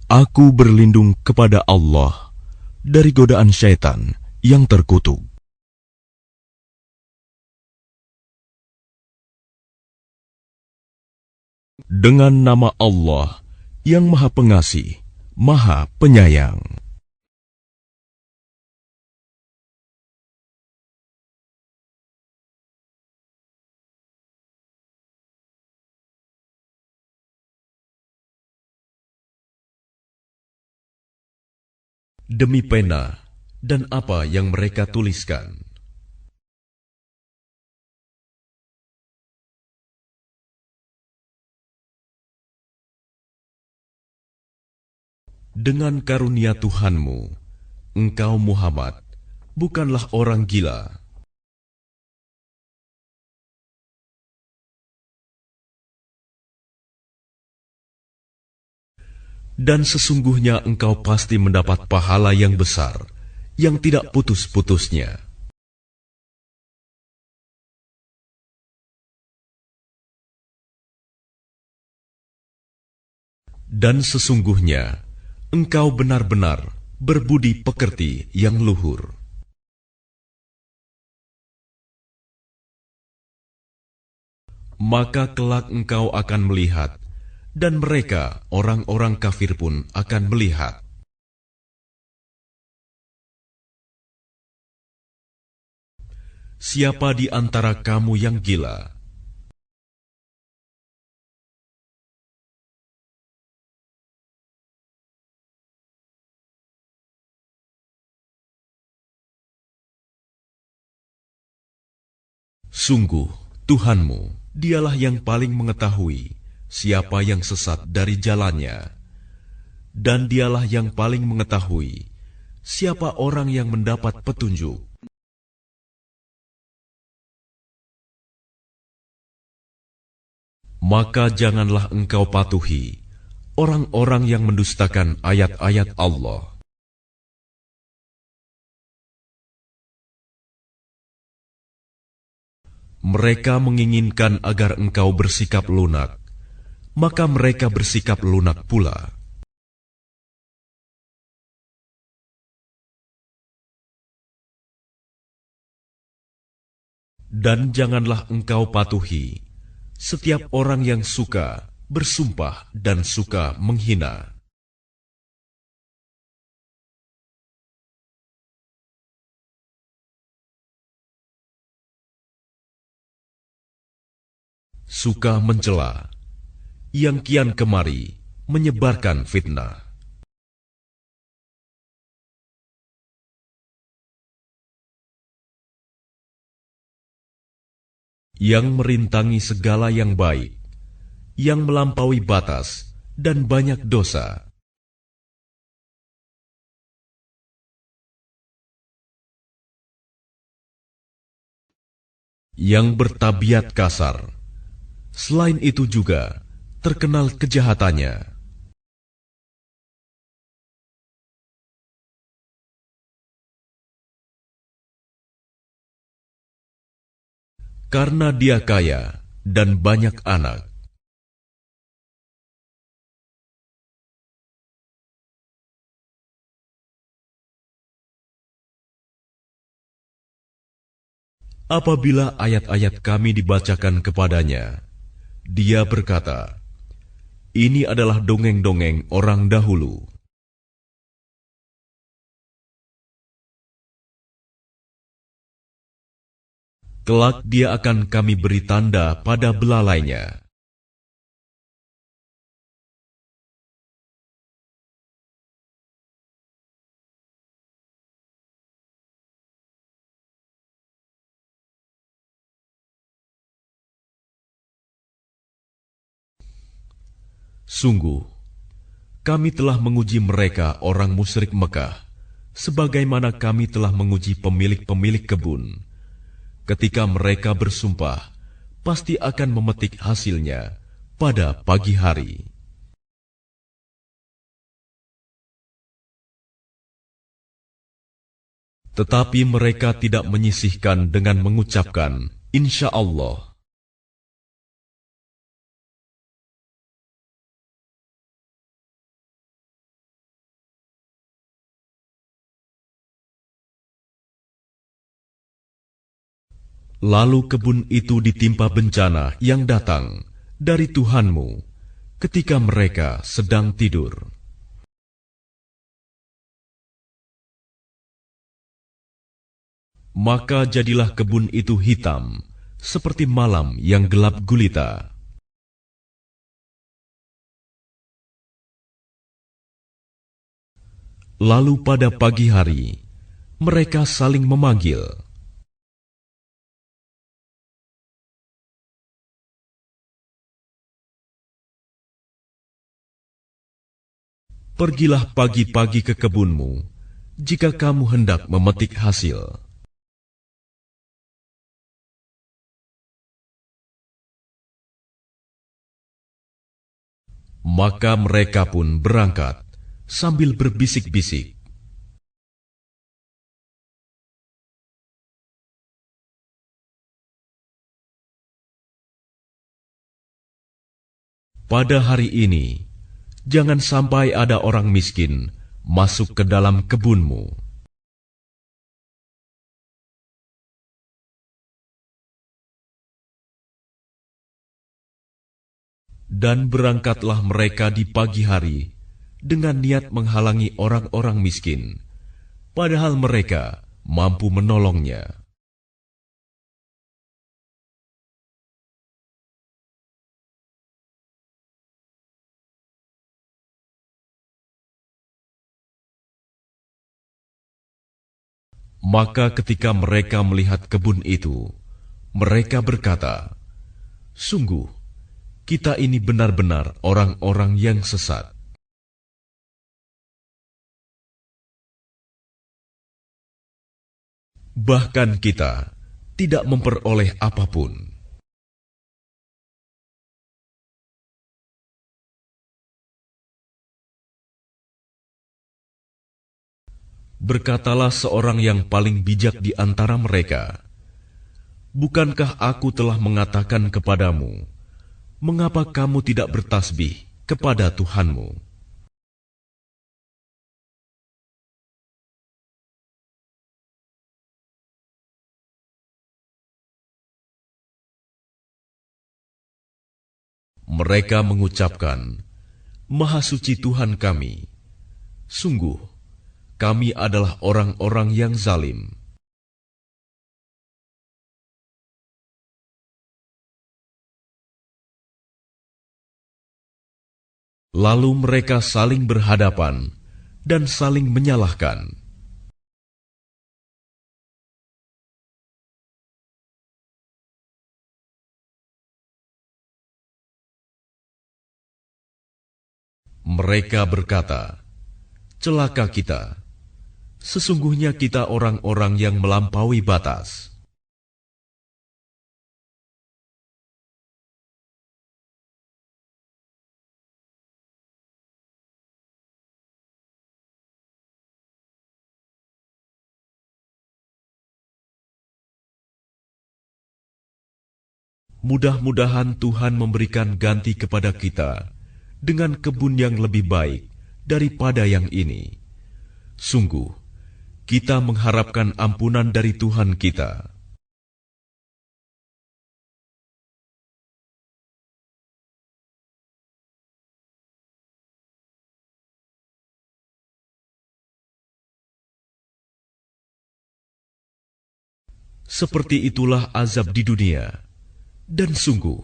Aku berlindung kepada Allah dari godaan syaitan yang terkutuk. Dengan nama Allah yang Maha Pengasih, Maha Penyayang. Demi pena dan apa yang mereka tuliskan. Dengan karunia Tuhanmu, engkau Muhammad bukanlah orang gila. Dan sesungguhnya engkau pasti mendapat pahala yang besar, yang tidak putus-putusnya. Dan sesungguhnya engkau benar-benar berbudi pekerti yang luhur. Maka kelak engkau akan melihat, dan mereka, orang-orang kafir pun akan melihat. Siapa di antara kamu yang gila? Sungguh, Tuhanmu, Dialah yang paling mengetahui siapa yang sesat dari jalannya, dan Dialah yang paling mengetahui siapa orang yang mendapat petunjuk. Maka janganlah engkau patuhi orang-orang yang mendustakan ayat-ayat Allah. Mereka menginginkan agar engkau bersikap lunak, maka mereka bersikap lunak pula. Dan janganlah engkau patuhi setiap orang yang suka bersumpah dan suka menghina. Suka mencela, yang kian kemari menyebarkan fitnah. Yang merintangi segala yang baik, yang melampaui batas dan banyak dosa. Yang bertabiat kasar. Selain itu juga terkenal kejahatannya. Karena dia kaya dan banyak anak. Apabila ayat-ayat kami dibacakan kepadanya, dia berkata, "Ini adalah dongeng-dongeng orang dahulu." Kelak dia akan kami beri tanda pada belalainya. Sungguh, kami telah menguji mereka orang musyrik Mekah, sebagaimana kami telah menguji pemilik-pemilik kebun. Ketika mereka bersumpah, pasti akan memetik hasilnya pada pagi hari. Tetapi mereka tidak menyisihkan dengan mengucapkan, Insya Allah. Lalu kebun itu ditimpa bencana yang datang dari Tuhanmu ketika mereka sedang tidur. Maka jadilah kebun itu hitam, seperti malam yang gelap gulita. Lalu pada pagi hari, mereka saling memanggil. Pergilah pagi-pagi ke kebunmu, jika kamu hendak memetik hasil. Maka mereka pun berangkat sambil berbisik-bisik. Pada hari ini, jangan sampai ada orang miskin masuk ke dalam kebunmu. Dan berangkatlah mereka di pagi hari dengan niat menghalangi orang-orang miskin, padahal mereka mampu menolongnya. Maka ketika mereka melihat kebun itu, mereka berkata, "Sungguh, kita ini benar-benar orang-orang yang sesat. Bahkan kita tidak memperoleh apapun." Berkatalah seorang yang paling bijak di antara mereka, "Bukankah aku telah mengatakan kepadamu, mengapa kamu tidak bertasbih kepada Tuhanmu?" Mereka mengucapkan, "Maha suci Tuhan kami, sungguh kami adalah orang-orang yang zalim." Lalu mereka saling berhadapan dan saling menyalahkan. Mereka berkata, "Celaka kita! Sesungguhnya kita orang-orang yang melampaui batas." Mudah-mudahan Tuhan memberikan ganti kepada kita dengan kebun yang lebih baik daripada yang ini. Sungguh, kita mengharapkan ampunan dari Tuhan kita. Seperti itulah azab di dunia, dan sungguh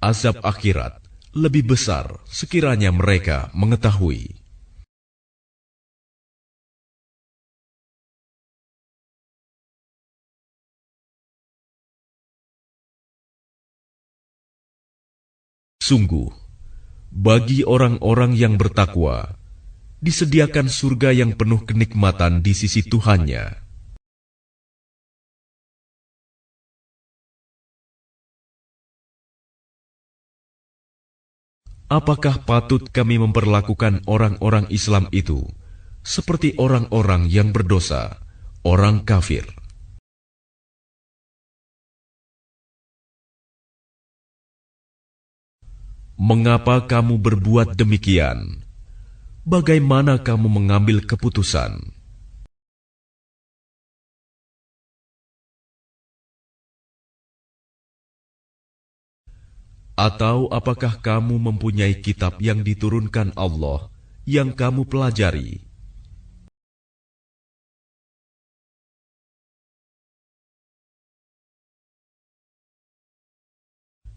azab akhirat lebih besar sekiranya mereka mengetahui. Sungguh, bagi orang-orang yang bertakwa, disediakan surga yang penuh kenikmatan di sisi Tuhannya. Apakah patut kami memperlakukan orang-orang Islam itu seperti orang-orang yang berdosa, orang kafir? Mengapa kamu berbuat demikian? Bagaimana kamu mengambil keputusan? Atau apakah kamu mempunyai kitab yang diturunkan Allah yang kamu pelajari?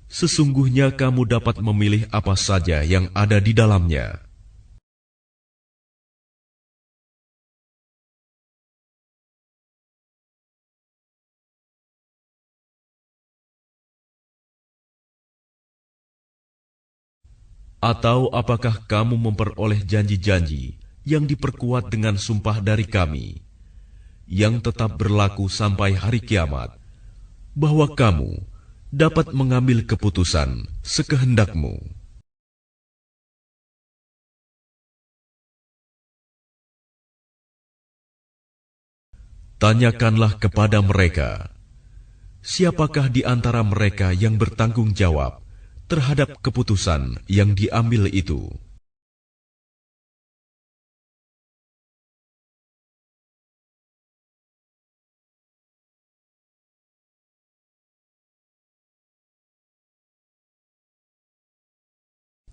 Sesungguhnya kamu dapat memilih apa saja yang ada di dalamnya. Atau apakah kamu memperoleh janji-janji yang diperkuat dengan sumpah dari kami, yang tetap berlaku sampai hari kiamat, bahwa kamu dapat mengambil keputusan sekehendakmu? Tanyakanlah kepada mereka, siapakah di antara mereka yang bertanggung jawab terhadap keputusan yang diambil itu?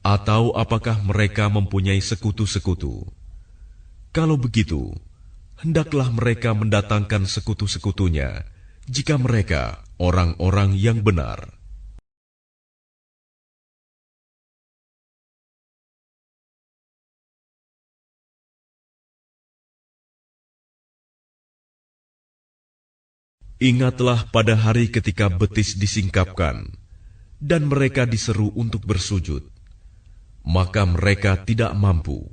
Atau apakah mereka mempunyai sekutu-sekutu? Kalau begitu, hendaklah mereka mendatangkan sekutu-sekutunya jika mereka orang-orang yang benar. Ingatlah pada hari ketika betis disingkapkan dan mereka diseru untuk bersujud, maka mereka tidak mampu.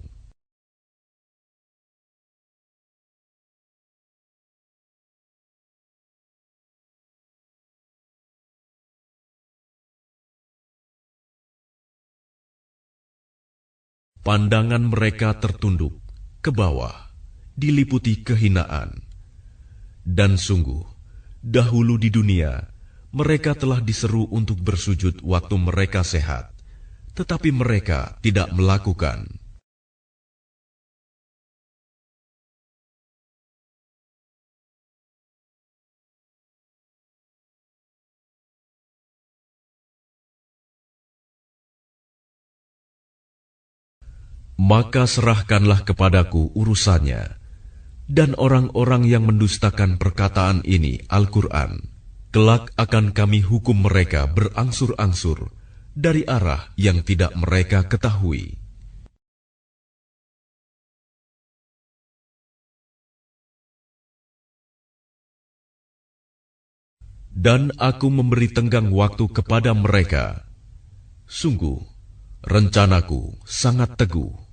Pandangan mereka tertunduk ke bawah, diliputi kehinaan. Dan sungguh, dahulu di dunia, mereka telah diseru untuk bersujud waktu mereka sehat, tetapi mereka tidak melakukan. Maka serahkanlah kepadaku urusannya, dan orang-orang yang mendustakan perkataan ini, Al-Quran, kelak akan kami hukum mereka berangsur-angsur dari arah yang tidak mereka ketahui. Dan aku memberi tenggang waktu kepada mereka. Sungguh, rencanaku sangat teguh.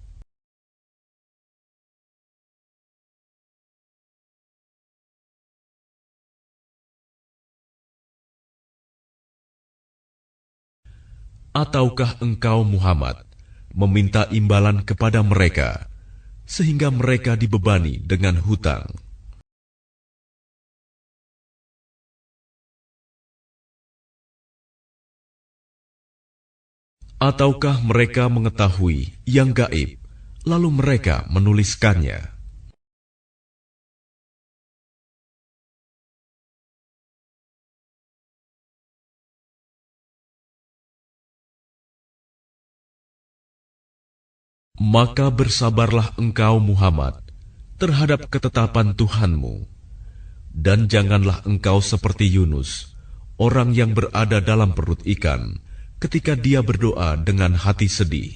Ataukah engkau Muhammad meminta imbalan kepada mereka sehingga mereka dibebani dengan hutang? Ataukah mereka mengetahui yang gaib lalu mereka menuliskannya? Maka bersabarlah engkau Muhammad terhadap ketetapan Tuhanmu, dan janganlah engkau seperti Yunus, orang yang berada dalam perut ikan, ketika dia berdoa dengan hati sedih.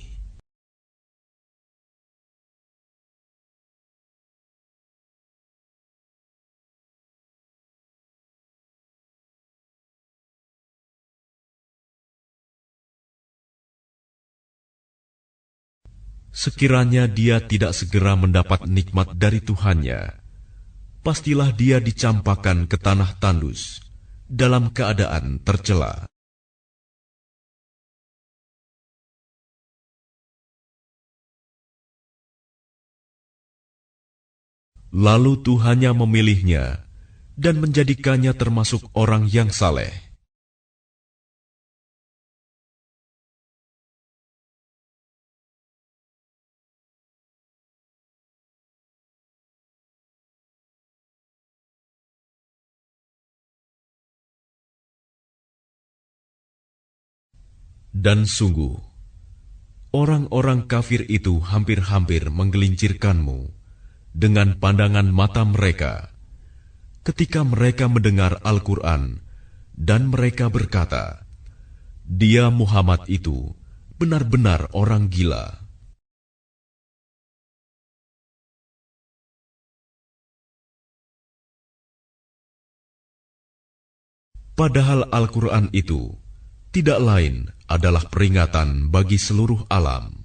Sekiranya dia tidak segera mendapat nikmat dari Tuhannya, pastilah dia dicampakkan ke tanah tandus dalam keadaan tercela. Lalu Tuhannya memilihnya dan menjadikannya termasuk orang yang saleh. Dan sungguh, orang-orang kafir itu hampir-hampir menggelincirkanmu dengan pandangan mata mereka ketika mereka mendengar Al-Quran, dan mereka berkata, "Dia Muhammad itu benar-benar orang gila." Padahal Al-Quran itu tidak lain adalah peringatan bagi seluruh alam.